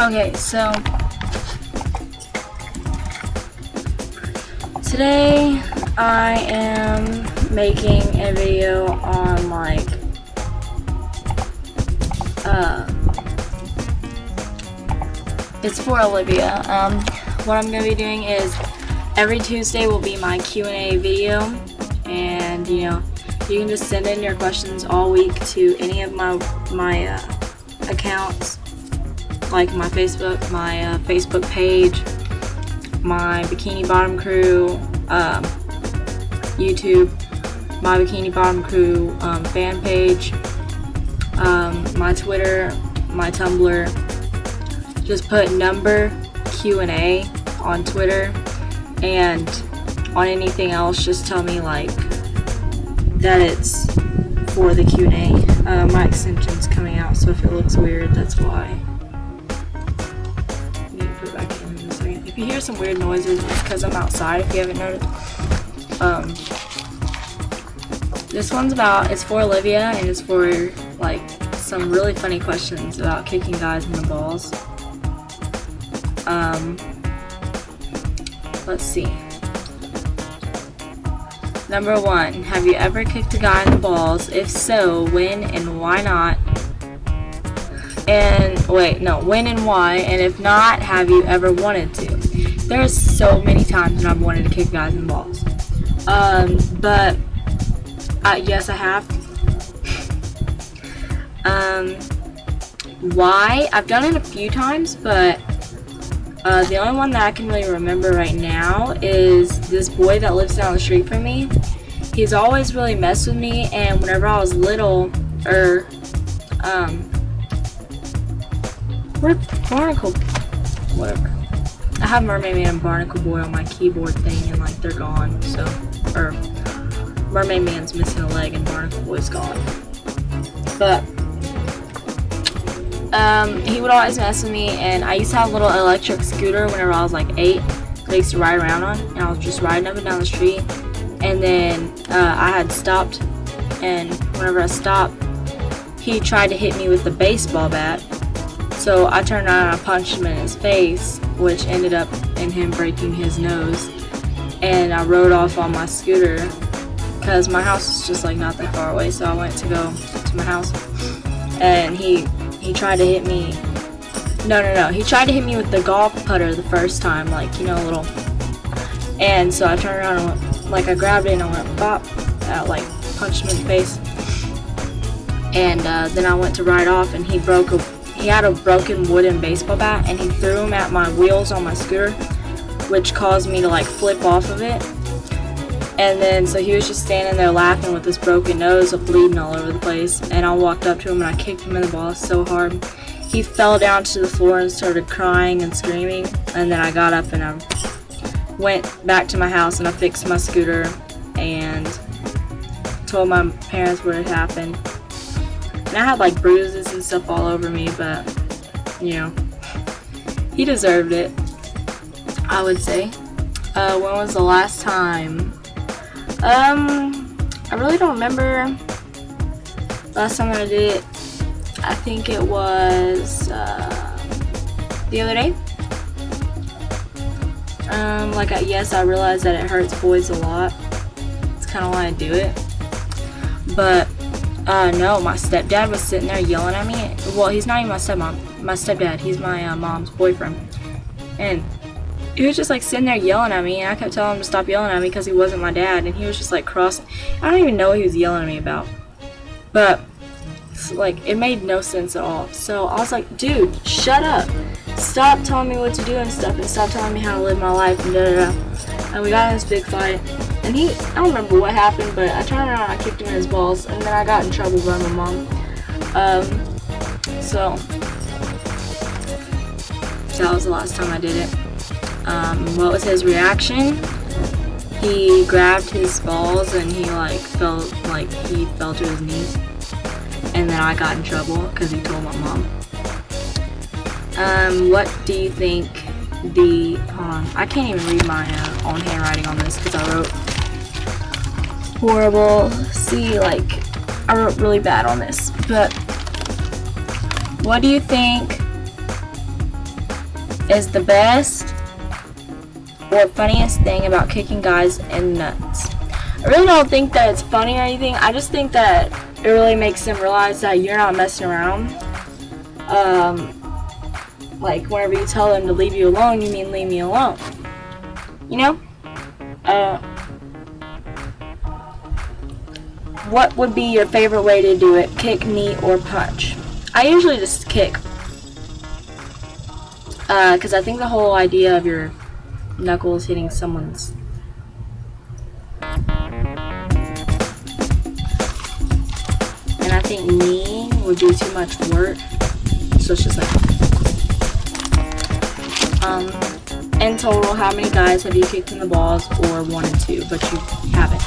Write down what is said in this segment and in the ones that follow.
Okay, so today I am making a video on it's for Olivia. What I'm going to be doing is every Tuesday will be my Q&A video, and you can just send in your questions all week to any of my accounts, like my Facebook page, my Bikini Bottom Crew, YouTube, my Bikini Bottom Crew fan page, my Twitter, my Tumblr. Just put number Q&A on Twitter, and on anything else just tell me that it's for the Q&A. My extension's coming out, so if it looks weird, that's why. I need to put it back in a second. If you hear some weird noises, it's because I'm outside, if you haven't noticed. This one's it's for Olivia, and it's for some really funny questions about kicking guys in the balls. Let's see. Number 1, have you ever kicked a guy in the balls? If so, when and why not? When and why? And if not, have you ever wanted to? There's so many times when I've wanted to kick guys in the balls. But yes, I have. Why? I've done it a few times, but the only one that I can really remember right now is this boy that lives down the street from me. He's always really messed with me, and whenever I was little, whatever. I have Mermaid Man and Barnacle Boy on my keyboard thing, and they're gone. So, Mermaid Man's missing a leg and Barnacle Boy's gone. But he would always mess with me, and I used to have a little electric scooter whenever I was 8 that I used to ride around on, and I was just riding up and down the street, and then I had stopped, and whenever I stopped, he tried to hit me with the baseball bat, so I turned around and I punched him in his face, which ended up in him breaking his nose, and I rode off on my scooter, because my house was just not that far away, so I went to go to my house, and he tried to hit me. No. He tried to hit me with the golf putter the first time, little. And so I turned around and went, I grabbed it and I went bop, punched him in the face. And then I went to ride off, and he had a broken wooden baseball bat, and he threw him at my wheels on my scooter, which caused me to flip off of it. And then, so he was just standing there laughing with his broken nose bleeding all over the place. And I walked up to him and I kicked him in the balls so hard. He fell down to the floor and started crying and screaming. And then I got up and I went back to my house and I fixed my scooter and told my parents what had happened. And I had bruises and stuff all over me, but, he deserved it, I would say. When was the last time? I really don't remember last time I did it. I think it was the other day. Yes, I realize that it hurts boys a lot. It's kind of why I do it. But no, my stepdad was sitting there yelling at me. Well, he's not even my stepmom. My stepdad, he's my mom's boyfriend, and he was just sitting there yelling at me, and I kept telling him to stop yelling at me because he wasn't my dad, and he was just crossing. I don't even know what he was yelling at me about, but it made no sense at all. So I was like, dude, shut up, stop telling me what to do and stuff, and stop telling me how to live my life and And we got in this big fight, and I don't remember what happened, but I turned around and I kicked him in his balls, and then I got in trouble by my mom. So that was the last time I did it. What was his reaction? He grabbed his balls and he fell to his knees, and then I got in trouble because he told my mom. What do you think hold on, I can't even read my own handwriting on this because I wrote horrible. See, I wrote really bad on this, but what do you think is the best or funniest thing about kicking guys in the nuts? I really don't think that it's funny or anything. I just think that it really makes them realize that you're not messing around. Like whenever you tell them to leave you alone, you mean leave me alone. You know? What would be your favorite way to do it? Kick, knee, or punch? I usually just kick. Because I think the whole idea of your knuckles hitting someone's... And I think knee would be too much work. So it's just like... in total, how many guys have you kicked in the balls, or wanted to, but you haven't?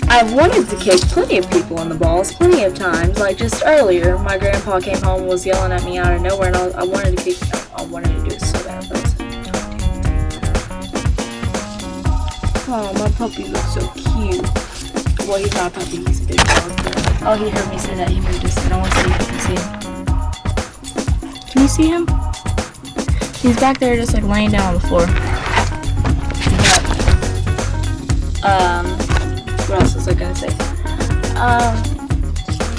I've wanted to kick plenty of people in the balls, plenty of times. Like just earlier, my grandpa came home and was yelling at me out of nowhere, and I wanted to kick him. I wanted to do it so bad, but oh, my puppy looks so cute. Well, he's not a puppy, he's a big dog. Oh, he heard me say that. He moved his head. I want to see if you can see him. Can you see him? He's back there just like laying down on the floor. But, what else was I gonna say?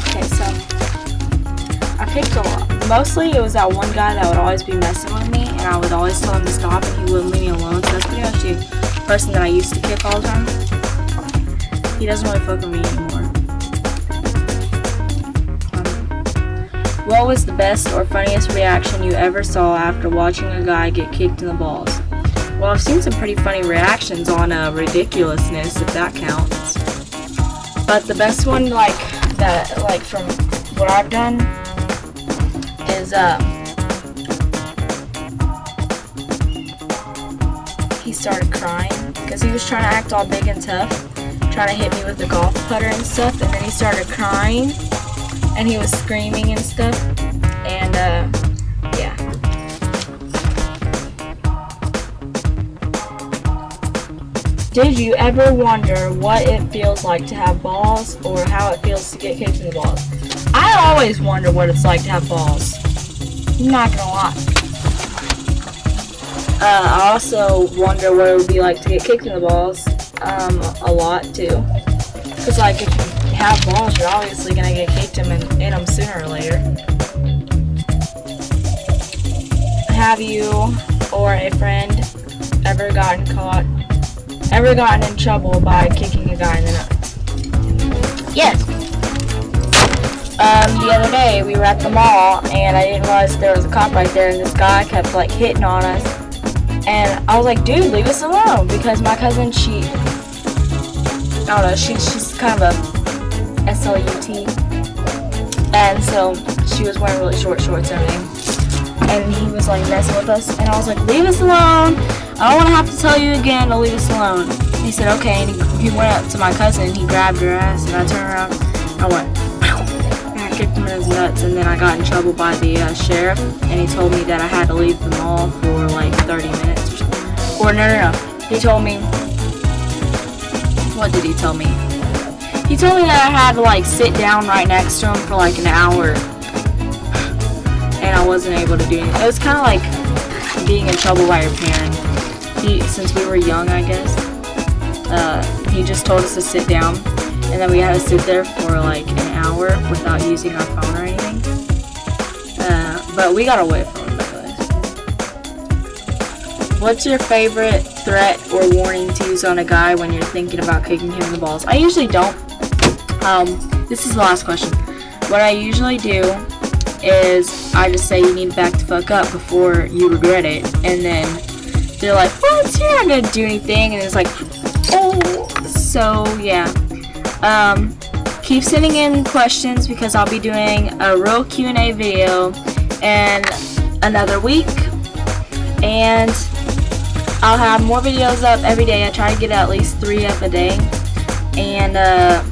Okay, so I picked a lot. Mostly it was that one guy that would always be messing with me, and I would always tell him to stop, and he wouldn't leave me alone. So that's pretty much the person that I used to kick all the time. He doesn't really fuck with me anymore. What was the best or funniest reaction you ever saw after watching a guy get kicked in the balls? Well, I've seen some pretty funny reactions on ridiculousness, if that counts. But the best one, like from what I've done, is he started crying because he was trying to act all big and tough, trying to hit me with the golf putter and stuff, and then he started crying, and he was screaming and stuff, and yeah. Did you ever wonder what it feels like to have balls, or how it feels to get kicked in the balls? I always wonder what it's like to have balls. I'm not gonna lie. I also wonder what it would be like to get kicked in the balls, a lot too. Cause like if you have balls, you're obviously gonna get kicked in them sooner or later. Have you or a friend ever gotten in trouble by kicking a guy in the nuts? Yes. The other day we were at the mall, and I didn't realize there was a cop right there, and this guy kept like hitting on us, and I was like, dude, leave us alone, because my cousin, I don't know, she's kind of a SLUT, and so she was wearing really short shorts and everything, and he was like messing with us, and I was like, leave us alone, I don't want to have to tell you again to leave us alone. He said okay, and he went up to my cousin, and he grabbed her ass, and I turned around, and I went, and I kicked him in his nuts, and then I got in trouble by the sheriff, and he told me that I had to leave the mall for like 30 minutes or something. Or no, he told me, what did he tell me? He told me that I had to like sit down right next to him for like an hour, and I wasn't able to do anything. It was kind of like being in trouble by your parent. Since we were young, I guess, he just told us to sit down, and then we had to sit there for like an hour without using our phone or anything. But we got away from it, by the way. What's your favorite threat or warning to use on a guy when you're thinking about kicking him in the balls? I usually don't. This is the last question. What I usually do is I just say you need to back the fuck up before you regret it, and then they're like, what? You're not gonna do anything, and it's like, oh. So yeah, keep sending in questions, because I'll be doing a real Q&A video in another week, and I'll have more videos up every day. I try to get at least 3 up a day, and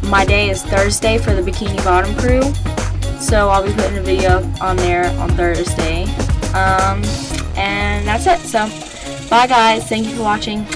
my day is Thursday for the Bikini Bottom crew, so I'll be putting a video on there on Thursday, and that's it. So bye guys, thank you for watching.